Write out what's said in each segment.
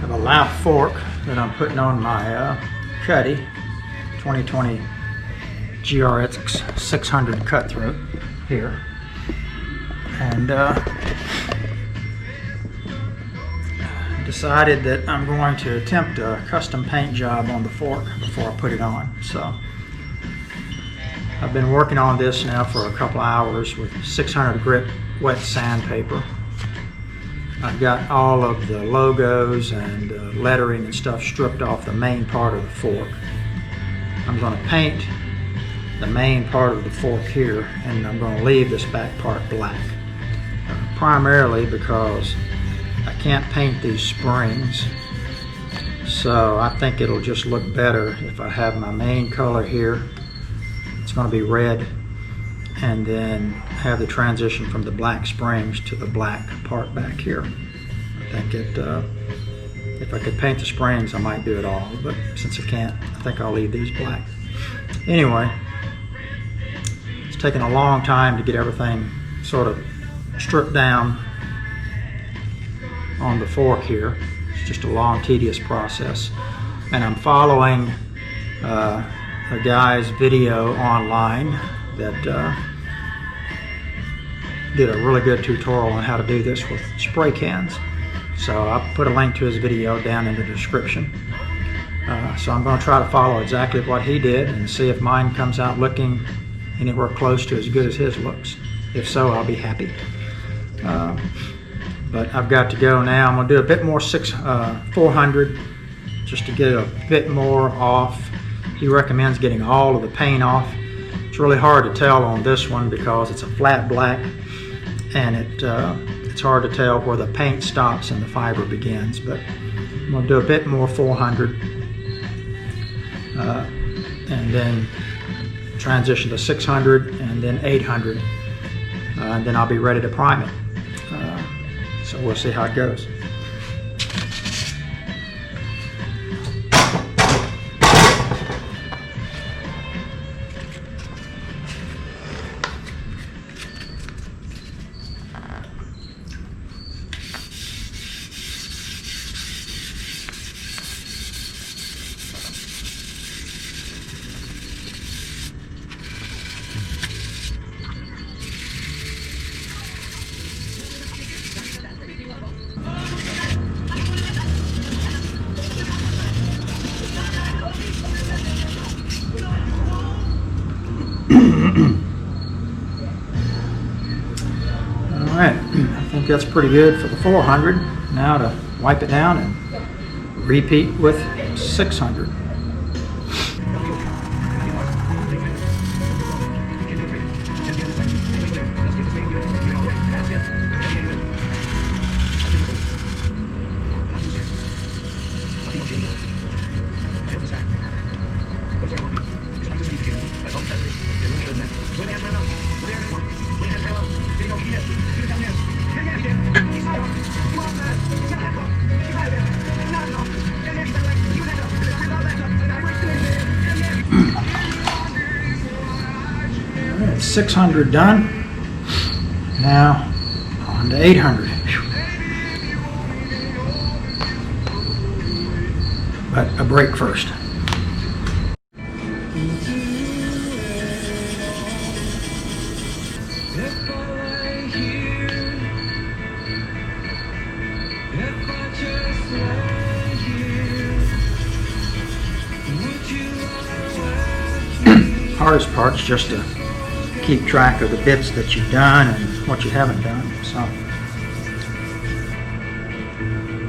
have a lap fork that I'm putting on my Cuddy 2020 GRX 600 cut through here, and decided that I'm going to attempt a custom paint job on the fork before I put it on. So I've been working on this now for a couple hours with 600 grit wet sandpaper. I've got all of the logos and lettering and stuff stripped off the main part of the fork. I'm going to paint the main part of the fork here, and I'm going to leave this back part black, primarily because I can't paint these springs, so I think it'll just look better if I have my main color here. It's going to be red, and then have the transition from the black springs to the black part back here. I think if I could paint the springs, I might do it all, but since I can't, I think I'll leave these black. Anyway, it's taken a long time to get everything sort of stripped down on the fork here. It's just a long, tedious process, and I'm following a guy's video online that did a really good tutorial on how to do this with spray cans. So I'll put a link to his video down in the description. So I'm going to try to follow exactly what he did and see if mine comes out looking anywhere close to as good as his looks. If so, I'll be happy. But I've got to go now. I'm going to do a bit more 400 just to get a bit more off. He recommends getting all of the paint off. It's really hard to tell on this one because it's a flat black, and it's hard to tell where the paint stops and the fiber begins. But I'm going to do a bit more 400 and then transition to 600 and then 800, and then I'll be ready to prime it. So we'll see how it goes. Alright, I think that's pretty good for the 400. Now to wipe it down and repeat with 600. Alright, 600 done. Now on to 800. But a break first. Hardest part is just to keep track of the bits that you've done and what you haven't done. So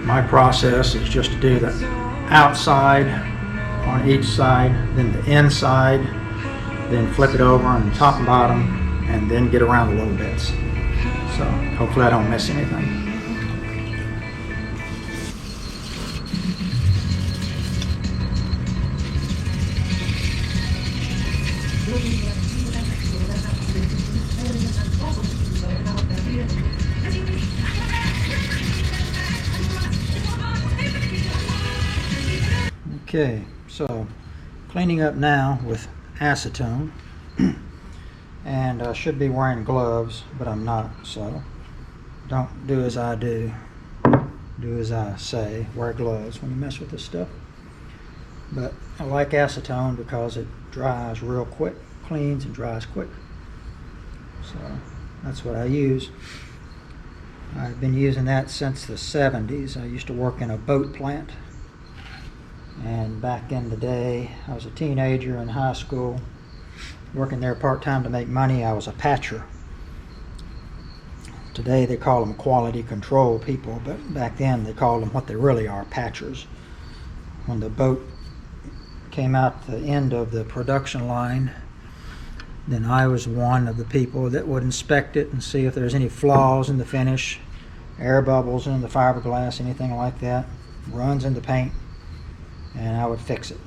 my process is just to do the outside on each side, then the inside, then flip it over on the top and bottom, and then get around the little bits. So hopefully I don't miss anything. Okay, so cleaning up now with acetone, and I should be wearing gloves, but I'm not, so don't do as I do. do as I say, wear gloves when you mess with this stuff. But I like acetone because it dries real quick, cleans and dries quick. So that's what I use. I've been using that since the 70s. I used to work in a boat plant. And back in the day, I was a teenager in high school, working there part-time to make money. I was a patcher. Today they call them quality control people, but back then they called them what they really are, patchers. When the boat came out the end of the production line, then I was one of the people that would inspect it and see if there's any flaws in the finish, air bubbles in the fiberglass, anything like that, runs in the paint, and I would fix it.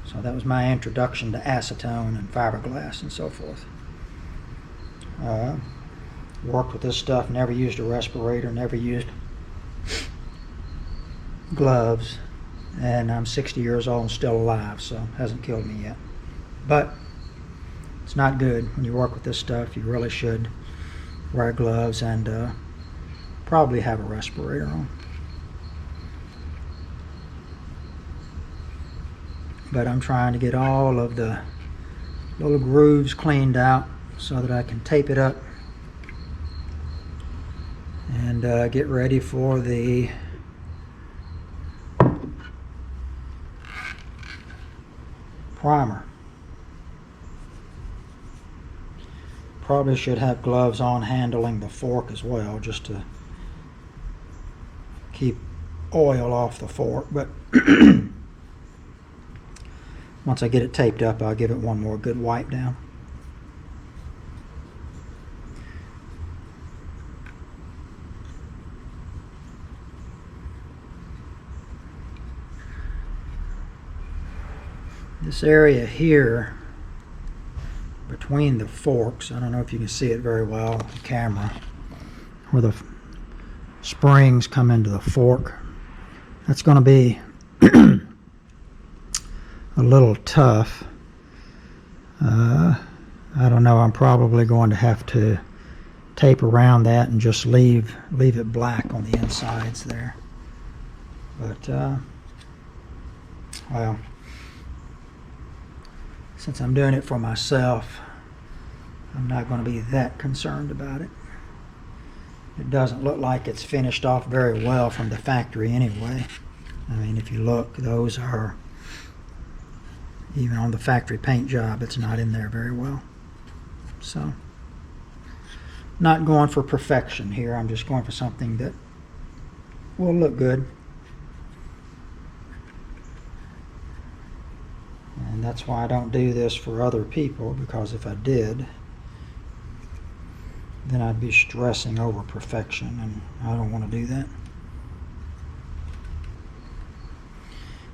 So that was my introduction to acetone and fiberglass and so forth. Worked with this stuff, never used a respirator, never used gloves, and I'm 60 years old and still alive, so it hasn't killed me yet. But it's not good when you work with this stuff. You really should wear gloves and probably have a respirator on. But I'm trying to get all of the little grooves cleaned out so that I can tape it up and get ready for the primer. Probably should have gloves on handling the fork as well, just to keep oil off the fork. But once I get it taped up, I'll give it one more good wipe down. This area here between the forks, I don't know if you can see it very well on the camera, where the springs come into the fork, that's going to be a little tough. I don't know, I'm probably going to have to tape around that and just leave it black on the insides there. But well, since I'm doing it for myself, I'm not going to be that concerned about it. It doesn't look like it's finished off very well from the factory anyway. I mean, if you look, those are, even on the factory paint job, it's not in there very well. So, not going for perfection here. I'm just going for something that will look good. And that's why I don't do this for other people, because if I did, then I'd be stressing over perfection, and I don't want to do that.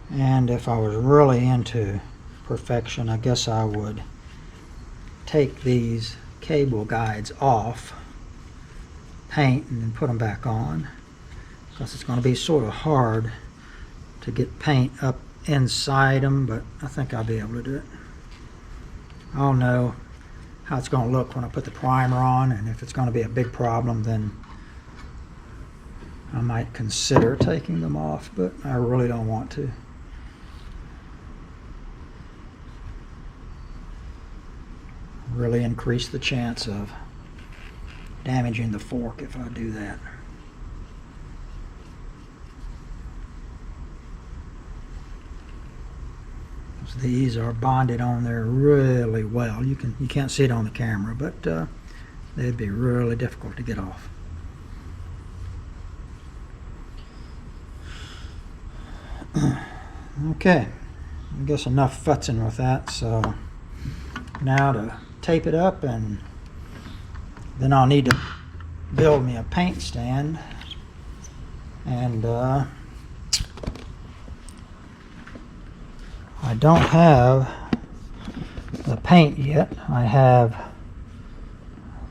And if I was really into perfection, I guess I would take these cable guides off, paint, and then put them back on, because it's going to be sort of hard to get paint up inside them, but I think I'll be able to do it. I'll know how it's going to look when I put the primer on, and if it's going to be a big problem, then I might consider taking them off, but I really don't want to. Really increase the chance of damaging the fork if I do that. These are bonded on there really well. You can't see it on the camera, but they'd be really difficult to get off. Okay, I guess enough futzing with that. So now to tape it up, and then I'll need to build me a paint stand, and I don't have the paint yet. I have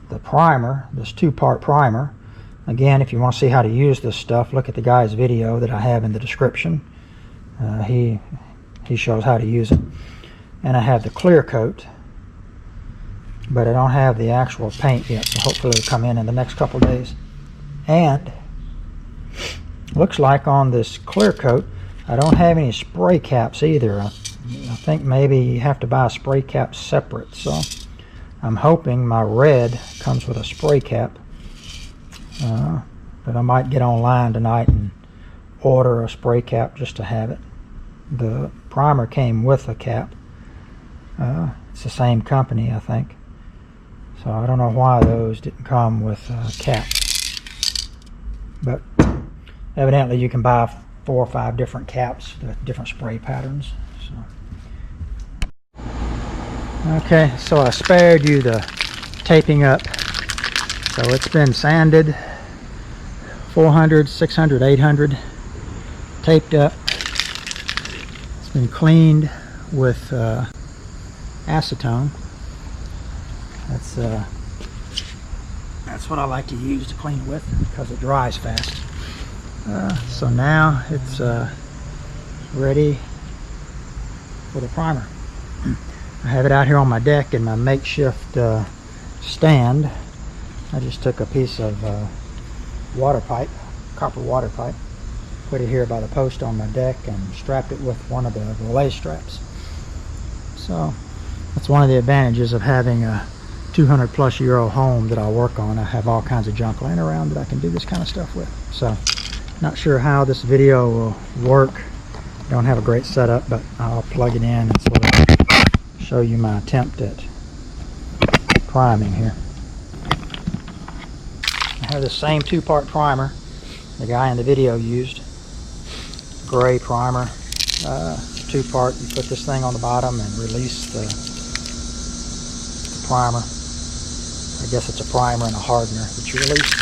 the primer, this 2-part primer. Again, if you want to see how to use this stuff, look at the guy's video that I have in the description. He shows how to use it. And I have the clear coat, but I don't have the actual paint yet, so hopefully it'll come in the next couple days. And looks like on this clear coat, I don't have any spray caps either. I think maybe you have to buy a spray cap separate. So I'm hoping my red comes with a spray cap. But I might get online tonight and order a spray cap just to have it. The primer came with a cap. It's the same company, I think. So I don't know why those didn't come with a cap. But evidently you can buy 4 or 5 different caps, the different spray patterns. So. Okay, so I spared you the taping up. So it's been sanded, 400, 600, 800, taped up. It's been cleaned with acetone. That's what I like to use to clean with because it dries fast. So now it's ready for the primer. I have it out here on my deck in my makeshift stand. I just took a piece of water pipe, copper water pipe, put it here by the post on my deck and strapped it with one of the relay straps. So that's one of the advantages of having a 200-plus-year-old home that I work on. I have all kinds of junk laying around that I can do this kind of stuff with. So not sure how this video will work. I don't have a great setup, but I'll plug it in and sort of show you my attempt at priming here. I have the same 2-part primer the guy in the video used. Gray primer. 2-part. You put this thing on the bottom and release the primer. I guess it's a primer and a hardener that you release.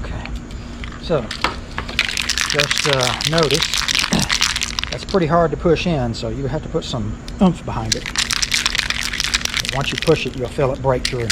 Okay. So, just notice that's pretty hard to push in, so you have to put some oomph behind it. But once you push it, you'll feel it break through.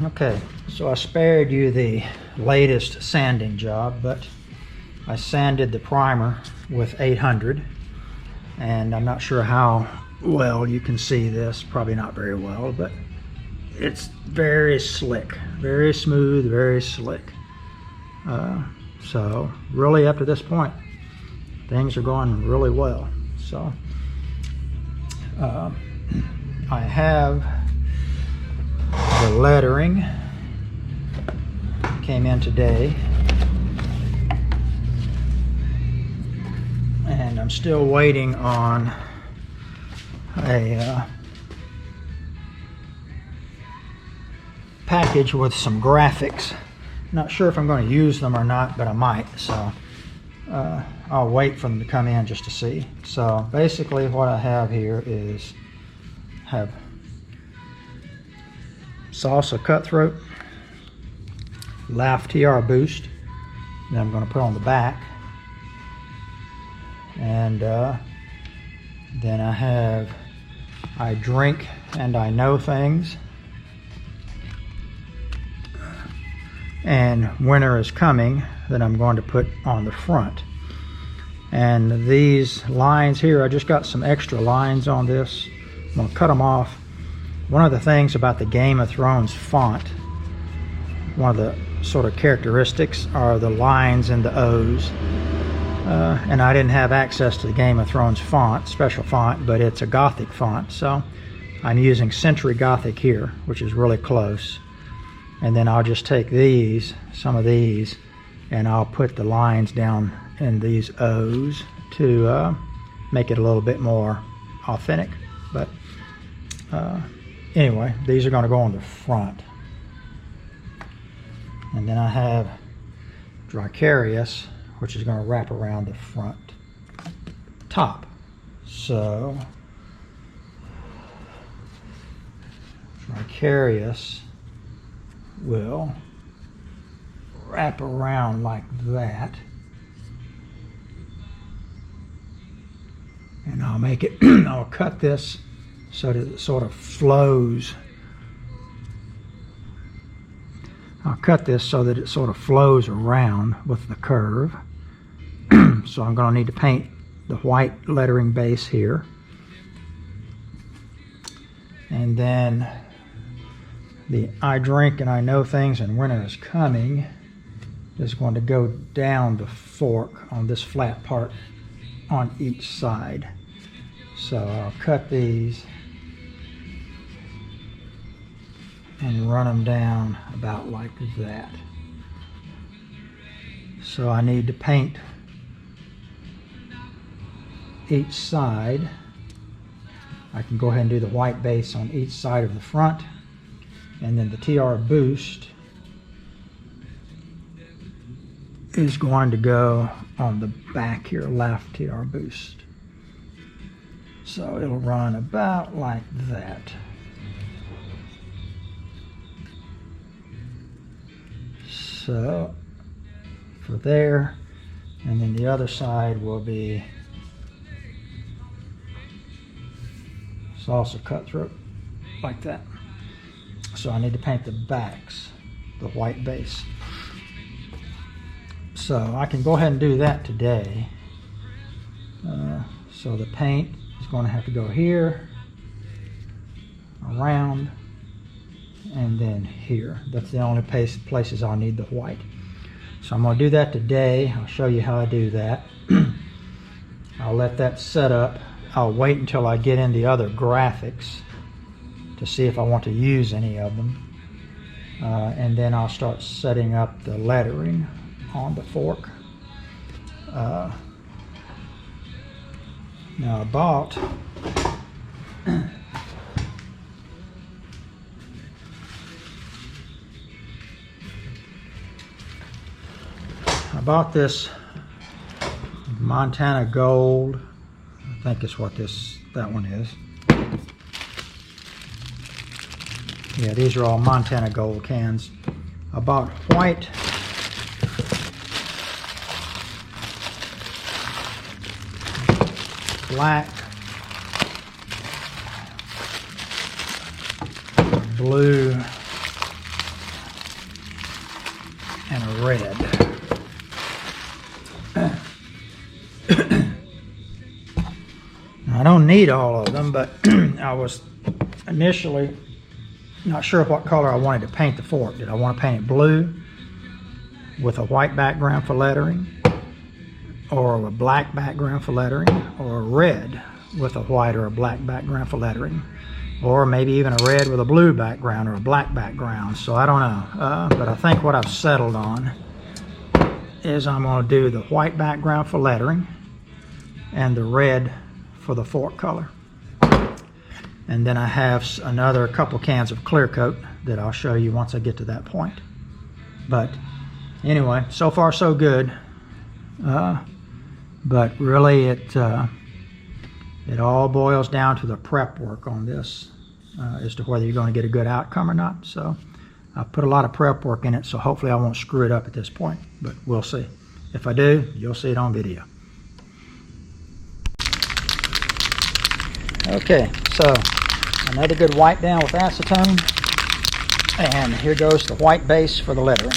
Okay, so I spared you the latest sanding job, but I sanded the primer with 800, and I'm not sure how well you can see this, probably not very well, but it's very slick, very smooth, very slick. So really up to this point, things are going really well. So I have the lettering, came in today, and I'm still waiting on a package with some graphics. Not sure if I'm going to use them or not, but I might, so I'll wait for them to come in just to see. So basically what I have here is have Salsa Cutthroat, Laugh TR Boost, that I'm going to put on the back, and then I have I Drink and I Know Things, and Winter Is Coming, that I'm going to put on the front. And these lines here, I just got some extra lines on this. I'm going to cut them off. One of the things about the Game of Thrones font, one of the sort of characteristics are the lines and the O's. and I didn't have access to the Game of Thrones font, special font, but it's a Gothic font, so I'm using Century Gothic here, which is really close. And then I'll just take these, some of these, and I'll put the lines down in these O's to make it a little bit more authentic. But anyway, these are going to go on the front. And then I have Dracarius, which is going to wrap around the front top. So Dracarius will wrap around like that, and I'll make it I'll cut this so that it sort of flows. I'll cut this so that it sort of flows around with the curve. So I'm going to need to paint the white lettering base here, and then the I Drink and I Know Things and Winter is Coming is going to go down the fork on this flat part on each side. So I'll cut these and run them down about like that. So I need to paint each side. I can go ahead and do the white base on each side of the front, and then the TR Boost is going to go on the back here, left TR Boost. So it'll run about like that. So for there, and then the other side will be Salsa Cutthroat like that. So I need to paint the backs, the white base. So I can go ahead and do that today. So the paint is going to have to go here, around, and then here. That's the only places I'll need the white. So I'm going to do that today. I'll show you how I do that. I'll let that set up. I'll wait until I get in the other graphics to see if I want to use any of them. And then I'll start setting up the lettering on the fork. Now I bought this Montana Gold. I think it's what that one is. Yeah, these are all Montana Gold cans. I bought white, black, blue, and a red. I don't need all of them, but I was initially not sure what color I wanted to paint the fork. Did I want to paint it blue with a white background for lettering, or a black background for lettering, or red with a white or a black background for lettering, or maybe even a red with a blue background or a black background? So I don't know, but I think what I've settled on is I'm going to do the white background for lettering and the red for the fork color. And then I have another couple cans of clear coat that I'll show you once I get to that point. But anyway, so far so good. But really it all boils down to the prep work on this as to whether you're going to get a good outcome or not. So I put a lot of prep work in it, so hopefully I won't screw it up at this point, but we'll see. If I do, you'll see it on video. Okay, so another good wipe down with acetone, and here goes the white base for the lettering.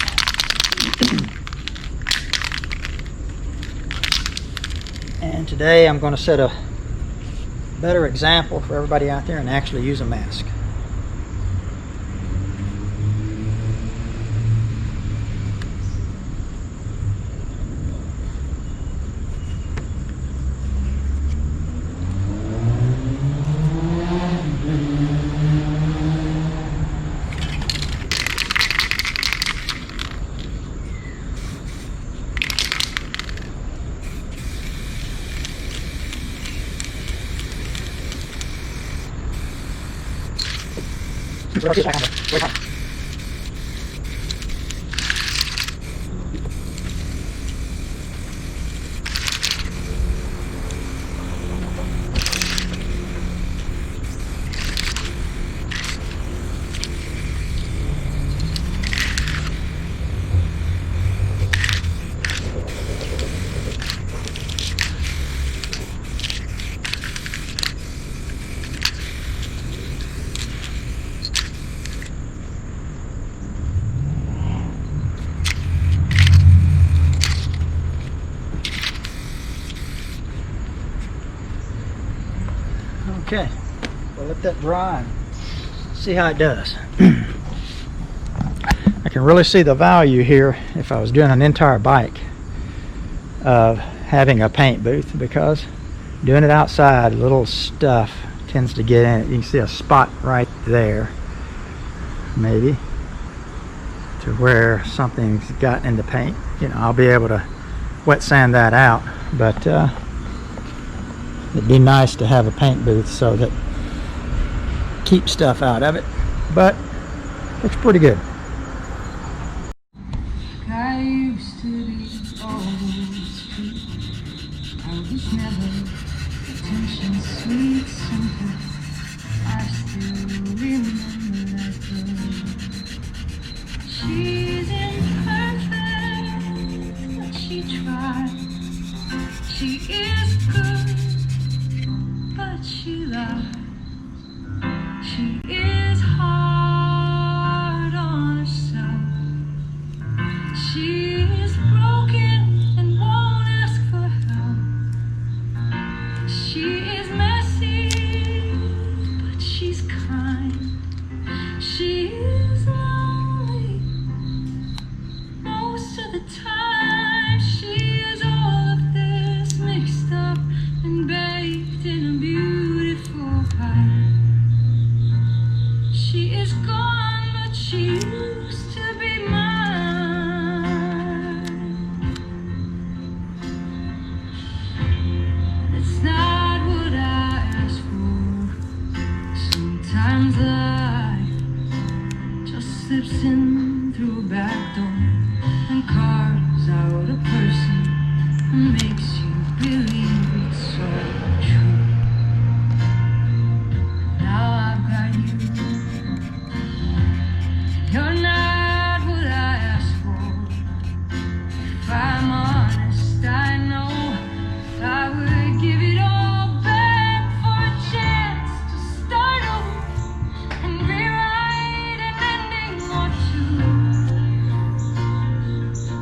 And today I'm going to set a better example for everybody out there and actually use a mask. Okay, we'll let that dry and see how it does. I can really see the value here if I was doing an entire bike of having a paint booth, because doing it outside, little stuff tends to get in it. You can see a spot right there, maybe, to where something's gotten in the paint. You know, I'll be able to wet sand that out, but it'd be nice to have a paint booth so that keep stuff out of it, but looks pretty good. I used to be always sweet. I was never attention, sweet, simple. I still remember that girl. She's imperfect, but she tried. She is good, but she lies. She is hard on herself. She is broken and won't ask for help. She is messy, but she's kind. She is lonely most of the time. She is all of this mixed up and baked in a beautiful pie. She is gone, but she used to be mine. It's not what I asked for. Sometimes life just slips in through a back door and carves out a person and makes you believe it's all true. Now I've got you. You're not what I asked for. If I'm honest, I know if I would give it all back for a chance to start over and rewrite an ending or two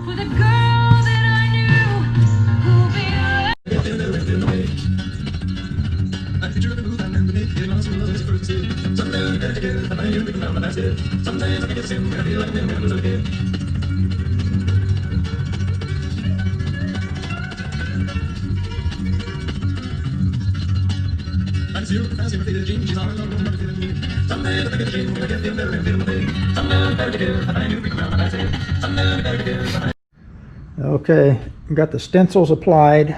for the girl that I knew who'll be Okay, got the stencils applied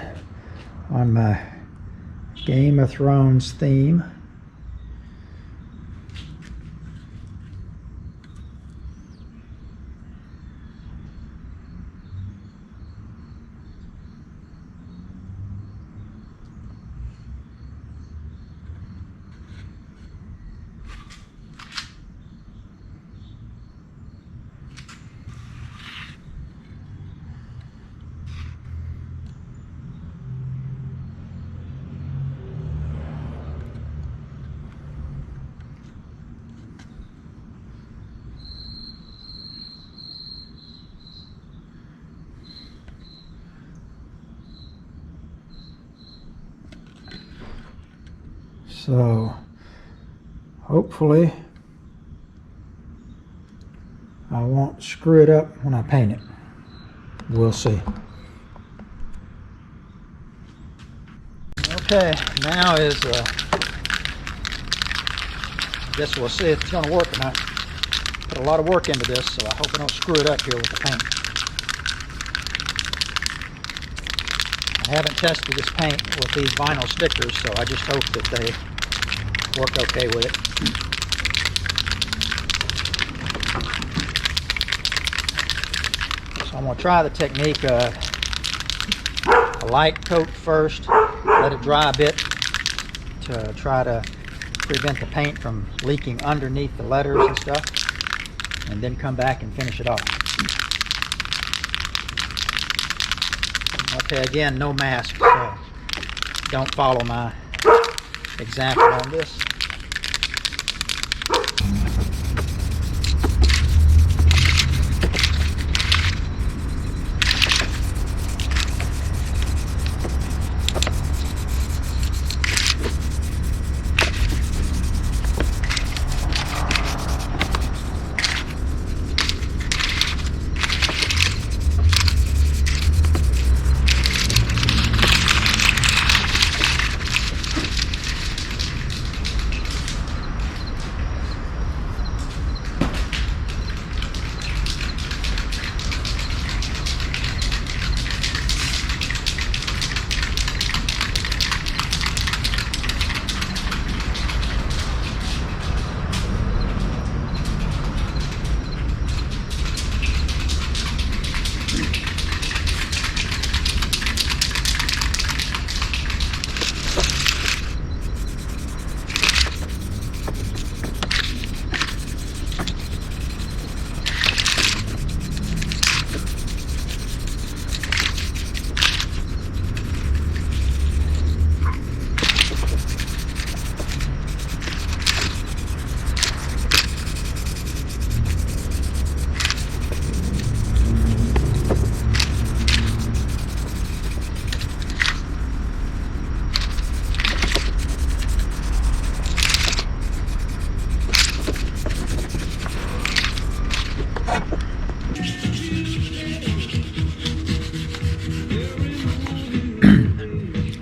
on my Game of Thrones theme. So hopefully I won't screw it up when I paint it. We'll see. Okay, now is I guess we'll see if it's going to work or not. Put a lot of work into this, so I hope I don't screw it up here with the paint. I haven't tested this paint with these vinyl stickers, so I just hope that they work okay with it. So I'm going to try the technique of a light coat first, let it dry a bit to try to prevent the paint from leaking underneath the letters and stuff, and then come back and finish it off. Okay, again, no mask, so don't follow my example on this.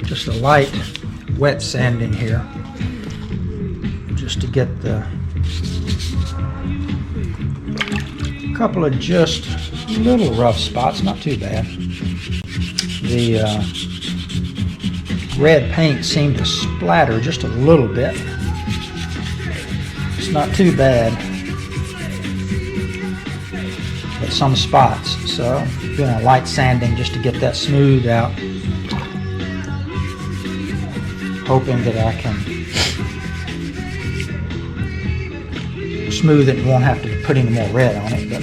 Just a light wet sanding here, just to get the couple of just little rough spots, not too bad. The red paint seemed to splatter just a little bit. It's not too bad, but some spots. So doing a light sanding just to get that smoothed out, hoping that I can smooth it and won't have to put any more red on it, but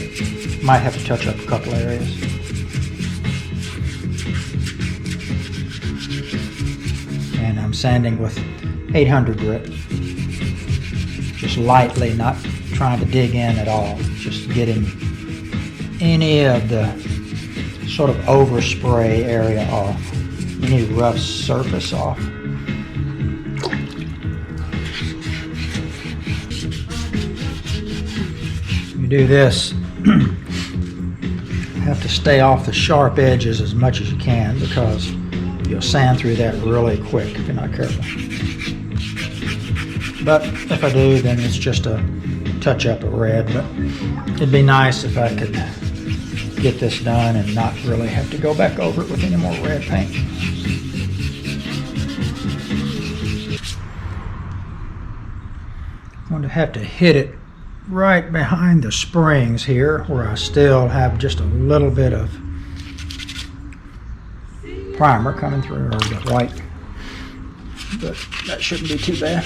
might have to touch up a couple areas. And I'm sanding with 800 grit, just lightly, not trying to dig in at all, just getting any of the sort of overspray area off, any rough surface off. Do this, have to stay off the sharp edges as much as you can, because you'll sand through that really quick if you're not careful. But if I do, then it's just a touch up of red. But it'd be nice if I could get this done and not really have to go back over it with any more red paint. I'm going to have to hit it right behind the springs here, where I still have just a little bit of primer coming through, or the white, but that shouldn't be too bad.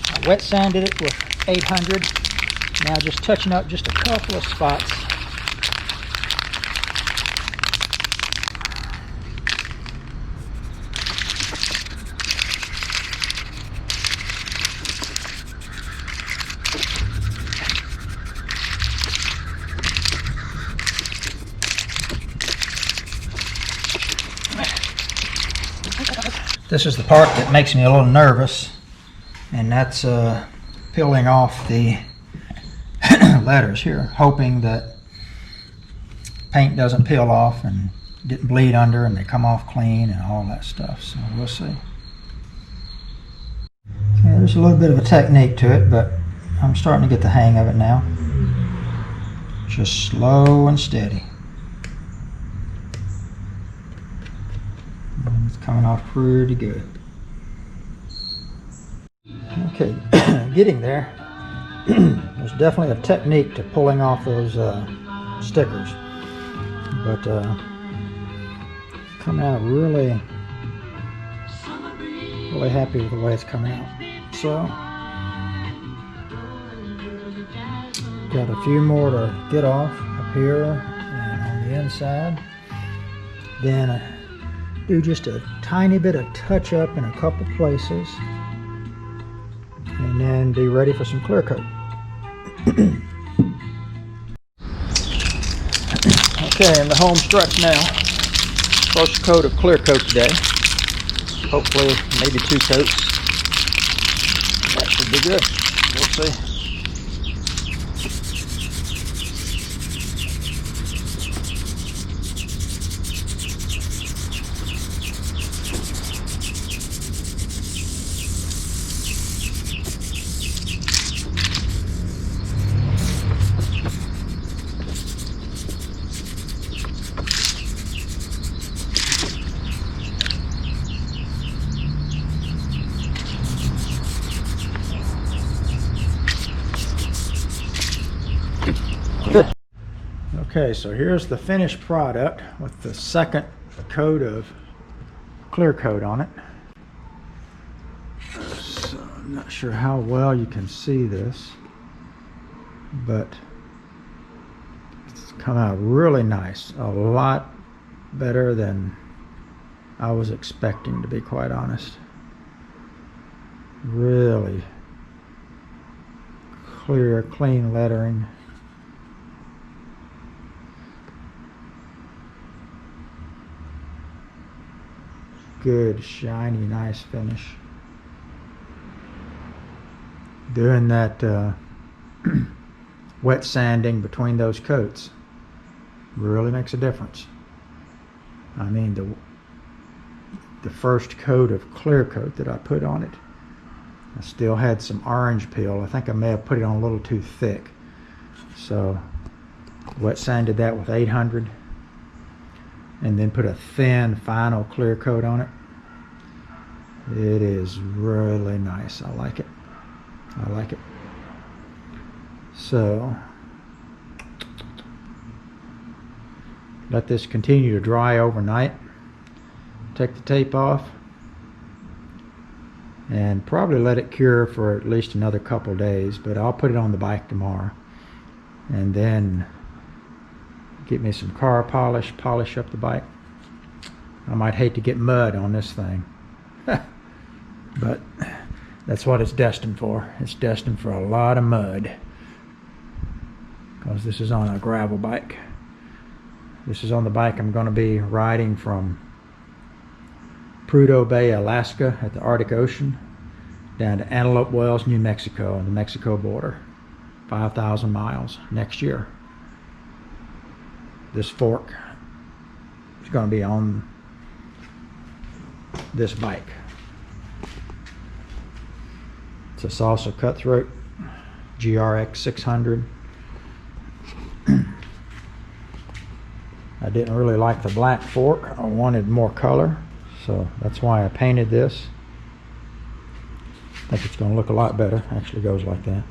I wet sanded it with 800. Now just touching up just a couple of spots. This is the part that makes me a little nervous, and that's peeling off the letters here, hoping that paint doesn't peel off and didn't bleed under and they come off clean and all that stuff. So we'll see. Okay, there's a little bit of a technique to it, but I'm starting to get the hang of it now. Just slow and steady. It's coming off pretty good. Okay, getting there. There's definitely a technique to pulling off those stickers, but come out really happy with the way it's coming out. So got a few more to get off up here and on the inside. Then do just a tiny bit of touch up in a couple places, and then be ready for some clear coat. Okay, in the home stretch now. First coat of clear coat today. Hopefully, maybe 2 coats. That should be good. We'll see. Okay, so here's the finished product with the second coat of clear coat on it. So I'm not sure how well you can see this, but it's come out really nice. A lot better than I was expecting, to be quite honest. Really clear, clean lettering. Good, shiny, nice finish. Doing that wet sanding between those coats really makes a difference. I mean, the first coat of clear coat that I put on it, I still had some orange peel. I think I may have put it on a little too thick. So wet sanded that with 800 and then put a thin final clear coat on it. It is really nice. I like it. I like it. So let this continue to dry overnight. Take the tape off and probably let it cure for at least another couple days, but I'll put it on the bike tomorrow and then get me some car polish up the bike. I might hate to get mud on this thing, but that's what it's destined for. It's destined for a lot of mud because this is on a gravel bike. This is on the bike I'm going to be riding from Prudhoe Bay, Alaska at the Arctic Ocean down to Antelope Wells, New Mexico on the Mexico border. 5,000 miles next year. This fork is going to be on this bike. It's a Salsa Cutthroat GRX 600. I didn't really like the black fork. I wanted more color, so that's why I painted this. I think it's going to look a lot better. Actually goes like that.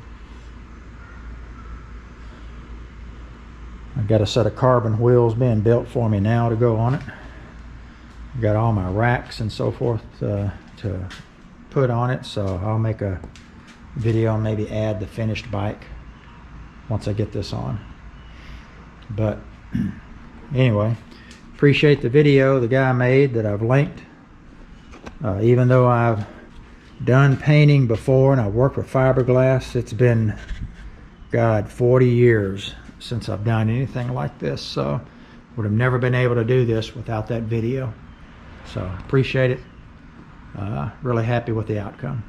I've got a set of carbon wheels being built for me now to go on it. I've got all my racks and so forth to put on it, so I'll make a video and maybe add the finished bike once I get this on. But anyway, appreciate the video the guy made that I've linked. Even though I've done painting before and I've worked with fiberglass, it's been, God, 40 years since I've done anything like this, so would have never been able to do this without that video. So appreciate it. Really happy with the outcome.